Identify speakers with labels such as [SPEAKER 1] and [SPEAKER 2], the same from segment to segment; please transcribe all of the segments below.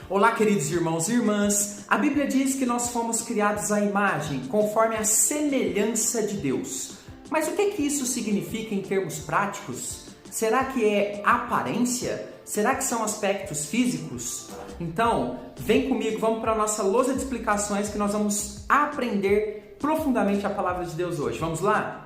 [SPEAKER 1] Olá, queridos irmãos e irmãs. A Bíblia diz que nós fomos criados à imagem, conforme a semelhança de Deus. Mas o que isso significa em termos práticos? Será que é aparência? Será que são aspectos físicos? Então, vem comigo, vamos para a nossa lousa de explicações que nós vamos aprender profundamente a palavra de Deus hoje. Vamos lá?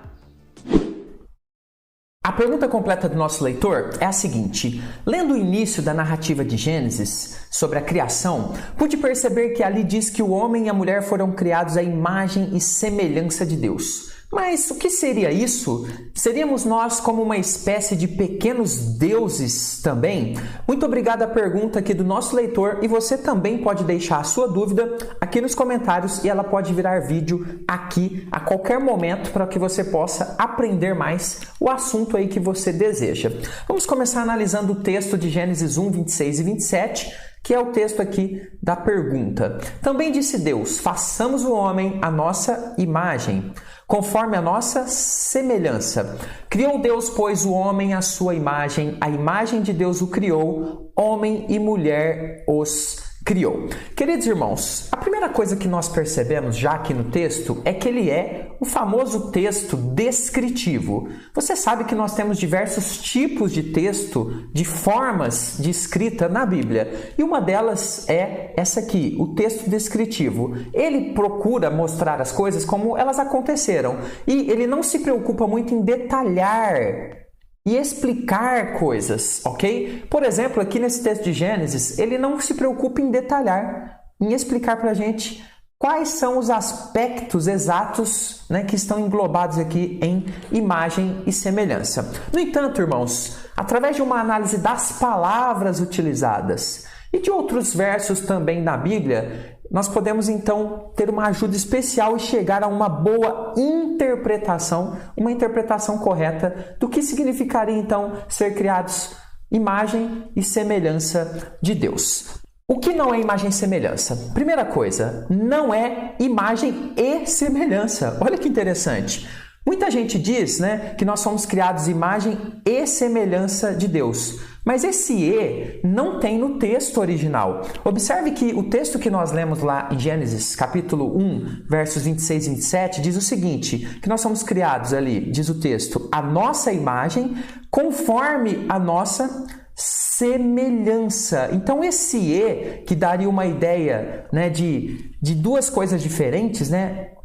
[SPEAKER 1] A pergunta completa do nosso leitor é a seguinte: lendo o início da narrativa de Gênesis sobre a criação, pude perceber que ali diz que o homem e a mulher foram criados à imagem e semelhança de Deus. Mas o que seria isso? Seríamos nós como uma espécie de pequenos deuses também? Muito obrigado à pergunta aqui do nosso leitor, e você também pode deixar a sua dúvida aqui nos comentários e ela pode virar vídeo aqui a qualquer momento para que você possa aprender mais o assunto aí que você deseja. Vamos começar analisando o texto de Gênesis 1, 26 e 27, que é o texto aqui da pergunta. Também disse Deus: façamos o homem à nossa imagem, conforme a nossa semelhança. Criou Deus, pois, o homem à sua imagem, a imagem de Deus o criou, homem e mulher os criou. Queridos irmãos, a primeira coisa que nós percebemos já aqui no texto é que ele é o famoso texto descritivo. Você sabe que nós temos diversos tipos de texto, de formas de escrita na Bíblia, e uma delas é essa aqui, o texto descritivo. Ele procura mostrar as coisas como elas aconteceram, e ele não se preocupa muito em detalhar e explicar coisas, ok? Por exemplo, aqui nesse texto de Gênesis, ele não se preocupa em detalhar, em explicar para a gente quais são os aspectos exatos, que estão englobados aqui em imagem e semelhança. No entanto, irmãos, através de uma análise das palavras utilizadas e de outros versos também na Bíblia, nós podemos então ter uma ajuda especial e chegar a uma boa interpretação, uma interpretação correta do que significaria então ser criados imagem e semelhança de Deus. O que não é imagem e semelhança? Primeira coisa, não é imagem e semelhança. Olha que interessante. Muita gente diz, que nós somos criados imagem e semelhança de Deus. Mas esse "e" não tem no texto original. Observe que o texto que nós lemos lá em Gênesis, capítulo 1, versos 26 e 27, diz o seguinte, que nós somos criados ali, diz o texto, a nossa imagem conforme a nossa semelhança. Então esse "e", que daria uma ideia de duas coisas diferentes,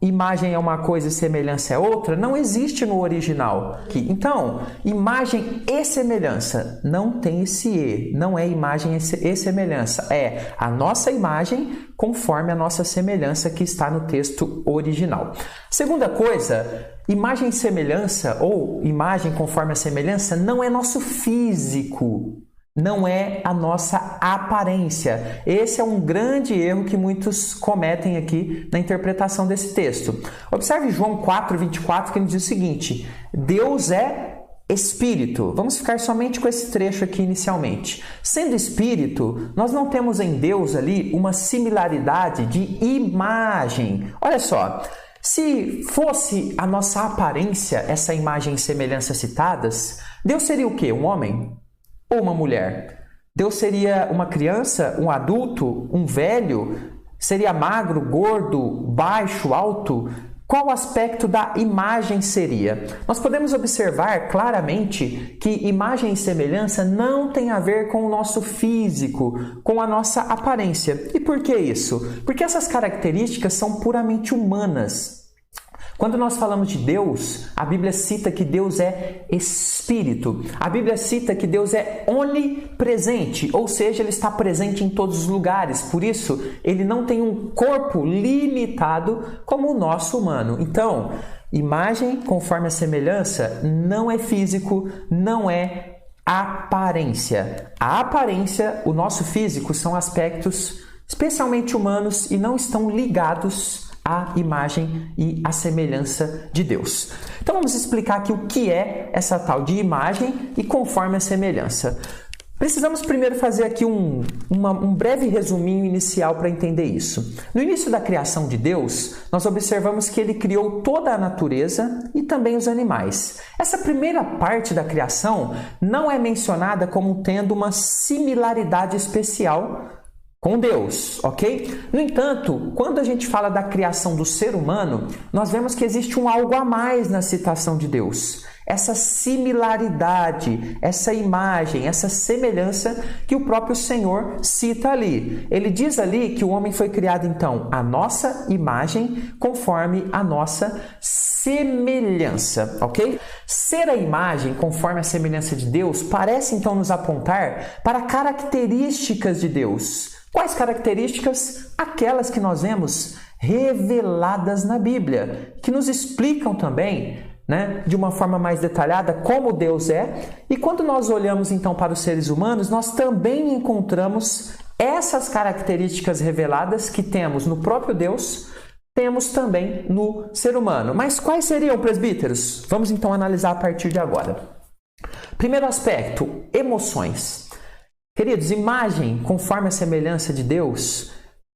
[SPEAKER 1] imagem é uma coisa e semelhança é outra, não existe no original. Então, imagem e semelhança não tem esse "e", não é imagem e semelhança, é a nossa imagem conforme a nossa semelhança que está no texto original. Segunda coisa, imagem e semelhança ou imagem conforme a semelhança não é nosso físico, não é a nossa aparência. Esse é um grande erro que muitos cometem aqui na interpretação desse texto. Observe João 4:24, que ele diz o seguinte: Deus é Espírito. Vamos ficar somente com esse trecho aqui inicialmente. Sendo Espírito, nós não temos em Deus ali uma similaridade de imagem. Olha só, se fosse a nossa aparência, essa imagem e semelhança citadas, Deus seria o quê? Um homem? Ou uma mulher? Deus seria uma criança, um adulto, um velho? Seria magro, gordo, baixo, alto? Qual aspecto da imagem seria? Nós podemos observar claramente que imagem e semelhança não tem a ver com o nosso físico, com a nossa aparência. E por que isso? Porque essas características são puramente humanas. Quando nós falamos de Deus, a Bíblia cita que Deus é Espírito. A Bíblia cita que Deus é onipresente, ou seja, Ele está presente em todos os lugares. Por isso, Ele não tem um corpo limitado como o nosso humano. Então, imagem conforme a semelhança não é físico, não é aparência. A aparência, o nosso físico, são aspectos especialmente humanos e não estão ligados a imagem e a semelhança de Deus. Então vamos explicar aqui o que é essa tal de imagem e conforme a semelhança. Precisamos primeiro fazer aqui um breve resuminho inicial para entender isso. No início da criação de Deus, nós observamos que Ele criou toda a natureza e também os animais. Essa primeira parte da criação não é mencionada como tendo uma similaridade especial com Deus, ok? No entanto, quando a gente fala da criação do ser humano, nós vemos que existe um algo a mais na citação de Deus. Essa similaridade, essa imagem, essa semelhança que o próprio Senhor cita ali. Ele diz ali que o homem foi criado, então, à nossa imagem, conforme a nossa semelhança, ok? Ser a imagem, conforme a semelhança de Deus, parece, então, nos apontar para características de Deus. Quais características? Aquelas que nós vemos reveladas na Bíblia, que nos explicam também, de uma forma mais detalhada como Deus é. E quando nós olhamos então para os seres humanos, nós também encontramos essas características reveladas que temos no próprio Deus, temos também no ser humano. Mas quais seriam, presbíteros? Vamos então analisar a partir de agora. Primeiro aspecto, emoções. Queridos, imagem conforme a semelhança de Deus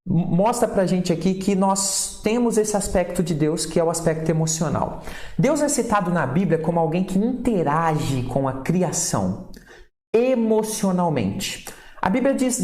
[SPEAKER 1] mostra pra gente aqui que nós temos esse aspecto de Deus, que é o aspecto emocional. Deus é citado na Bíblia como alguém que interage com a criação emocionalmente. A Bíblia diz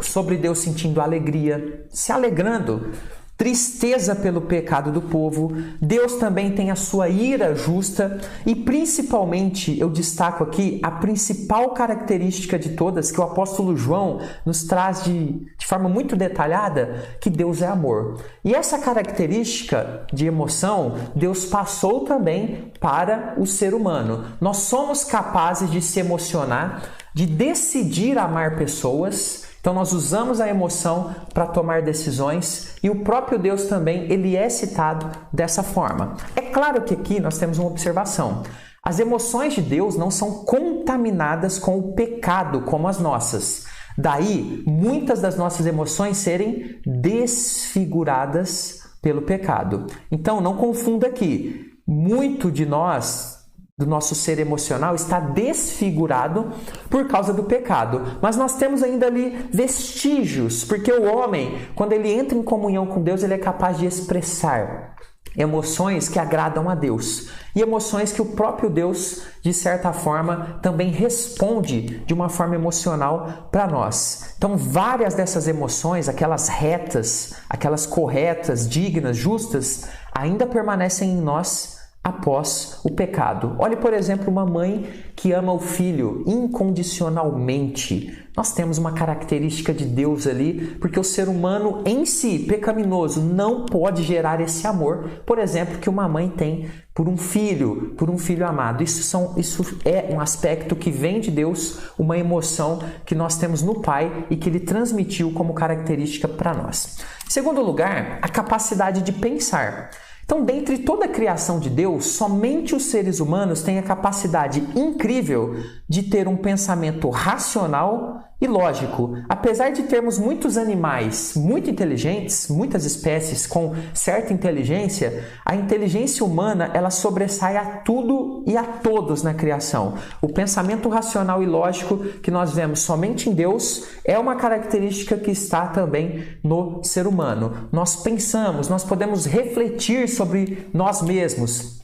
[SPEAKER 1] sobre Deus sentindo alegria, se alegrando, tristeza pelo pecado do povo. Deus também tem a sua ira justa e, principalmente, eu destaco aqui a principal característica de todas, que o apóstolo João nos traz de forma muito detalhada, que Deus é amor. E essa característica de emoção, Deus passou também para o ser humano. Nós somos capazes de se emocionar, de decidir amar pessoas. Então nós usamos a emoção para tomar decisões e o próprio Deus também, ele é citado dessa forma. É claro que aqui nós temos uma observação. As emoções de Deus não são contaminadas com o pecado como as nossas. Daí, muitas das nossas emoções serem desfiguradas pelo pecado. Então não confunda aqui. Muito de nós, do nosso ser emocional, está desfigurado por causa do pecado. Mas nós temos ainda ali vestígios, porque o homem, quando ele entra em comunhão com Deus, ele é capaz de expressar emoções que agradam a Deus. E emoções que o próprio Deus, de certa forma, também responde de uma forma emocional para nós. Então, várias dessas emoções, aquelas retas, aquelas corretas, dignas, justas, ainda permanecem em nós após o pecado. Olhe, por exemplo, uma mãe que ama o filho incondicionalmente. Nós temos uma característica de Deus ali, porque o ser humano em si, pecaminoso, não pode gerar esse amor, por exemplo, que uma mãe tem por um filho amado. Isso é um aspecto que vem de Deus, uma emoção que nós temos no Pai e que Ele transmitiu como característica para nós. Em segundo lugar, a capacidade de pensar. Então, dentre toda a criação de Deus, somente os seres humanos têm a capacidade incrível de ter um pensamento racional e lógico. Apesar de termos muitos animais muito inteligentes, muitas espécies com certa inteligência, a inteligência humana ela sobressai a tudo e a todos na criação. O pensamento racional e lógico que nós vemos somente em Deus é uma característica que está também no ser humano. Nós pensamos, nós podemos refletir sobre nós mesmos,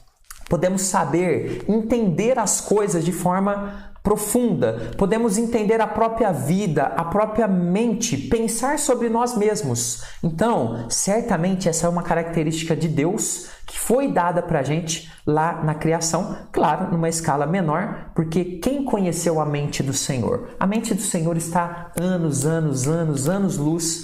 [SPEAKER 1] podemos saber, entender as coisas de forma profunda, podemos entender a própria vida, a própria mente, pensar sobre nós mesmos. Então, certamente essa é uma característica de Deus que foi dada para a gente lá na criação, claro, numa escala menor, porque quem conheceu a mente do Senhor? A mente do Senhor está anos-luz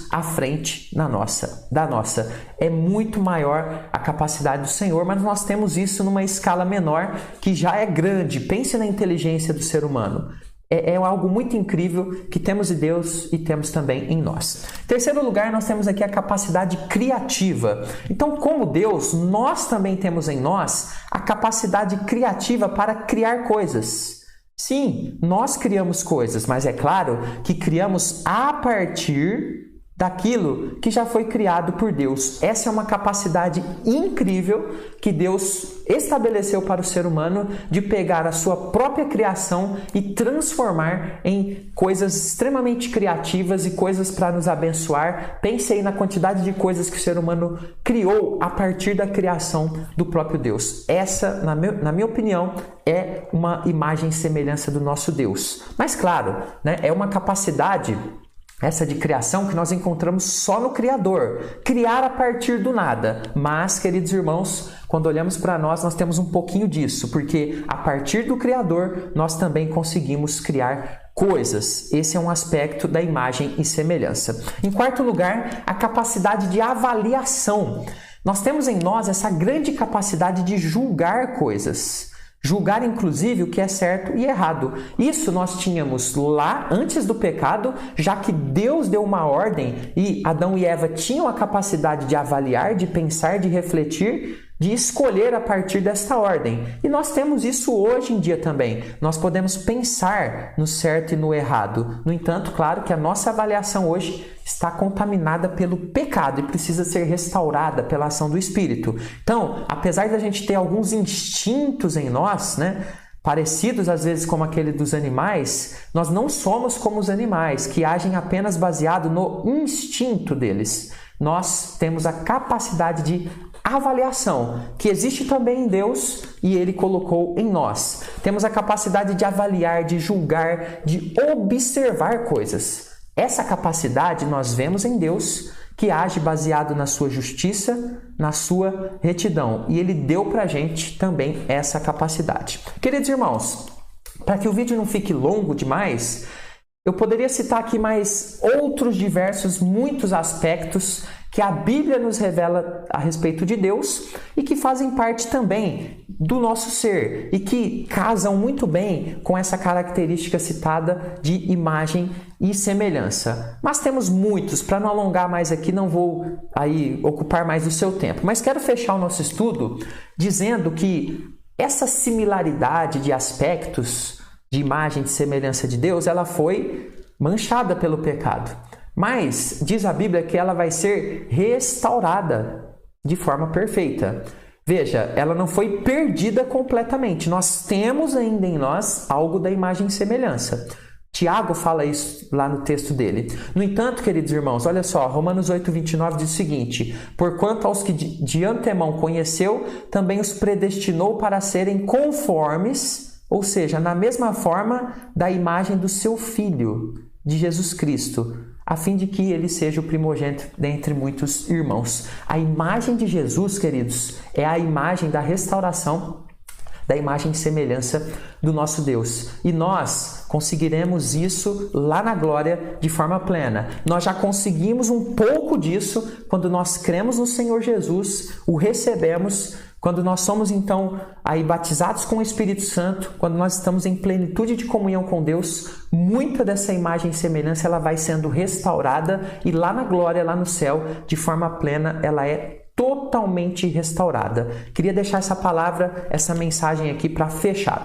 [SPEAKER 1] à frente da nossa. É muito maior a capacidade do Senhor, mas nós temos isso numa escala menor que já é grande. Pense na inteligência do ser humano. É algo muito incrível que temos em Deus e temos também em nós. Em terceiro lugar, nós temos aqui a capacidade criativa. Então, como Deus, nós também temos em nós a capacidade criativa para criar coisas. Sim, nós criamos coisas, mas é claro que criamos a partir daquilo que já foi criado por Deus. Essa é uma capacidade incrível que Deus estabeleceu para o ser humano de pegar a sua própria criação e transformar em coisas extremamente criativas e coisas para nos abençoar. Pense aí na quantidade de coisas que o ser humano criou a partir da criação do próprio Deus. Essa, na minha opinião, é uma imagem e semelhança do nosso Deus. Mas claro, é uma capacidade essa de criação que nós encontramos só no Criador, criar a partir do nada. Mas, queridos irmãos, quando olhamos para nós, nós temos um pouquinho disso, porque a partir do Criador, nós também conseguimos criar coisas. Esse é um aspecto da imagem e semelhança. Em quarto lugar, a capacidade de avaliação. Nós temos em nós essa grande capacidade de julgar coisas. Julgar, inclusive, o que é certo e errado. Isso nós tínhamos lá antes do pecado, já que Deus deu uma ordem e Adão e Eva tinham a capacidade de avaliar, de pensar, de refletir, de escolher a partir desta ordem. E nós temos isso hoje em dia também. Nós podemos pensar no certo e no errado. No entanto, claro que a nossa avaliação hoje está contaminada pelo pecado e precisa ser restaurada pela ação do Espírito. Então, apesar da gente ter alguns instintos em nós, parecidos às vezes como aquele dos animais, nós não somos como os animais, que agem apenas baseado no instinto deles. Nós temos a capacidade de avaliação, que existe também em Deus e Ele colocou em nós. Temos a capacidade de avaliar, de julgar, de observar coisas. Essa capacidade nós vemos em Deus, que age baseado na sua justiça, na sua retidão. E Ele deu para a gente também essa capacidade. Queridos irmãos, para que o vídeo não fique longo demais, eu poderia citar aqui mais outros diversos, muitos aspectos que a Bíblia nos revela a respeito de Deus e que fazem parte também do nosso ser e que casam muito bem com essa característica citada de imagem e semelhança. Mas temos muitos, para não alongar mais aqui, não vou aí ocupar mais o seu tempo, mas quero fechar o nosso estudo dizendo que essa similaridade de aspectos de imagem e semelhança de Deus, ela foi manchada pelo pecado. Mas diz a Bíblia que ela vai ser restaurada de forma perfeita. Veja, ela não foi perdida completamente. Nós temos ainda em nós algo da imagem e semelhança. Tiago fala isso lá no texto dele. No entanto, queridos irmãos, olha só, Romanos 8:29 diz o seguinte: porquanto aos que de antemão conheceu, também os predestinou para serem conformes, ou seja, na mesma forma da imagem do seu Filho, de Jesus Cristo, a fim de que ele seja o primogênito dentre muitos irmãos. A imagem de Jesus, queridos, é a imagem da restauração, da imagem e semelhança do nosso Deus. E nós conseguiremos isso lá na glória de forma plena. Nós já conseguimos um pouco disso quando nós cremos no Senhor Jesus, o recebemos, quando nós somos então aí batizados com o Espírito Santo, quando nós estamos em plenitude de comunhão com Deus, muita dessa imagem e semelhança ela vai sendo restaurada e lá na glória, lá no céu, de forma plena, ela é totalmente restaurada. Queria deixar essa palavra, essa mensagem aqui para fechar.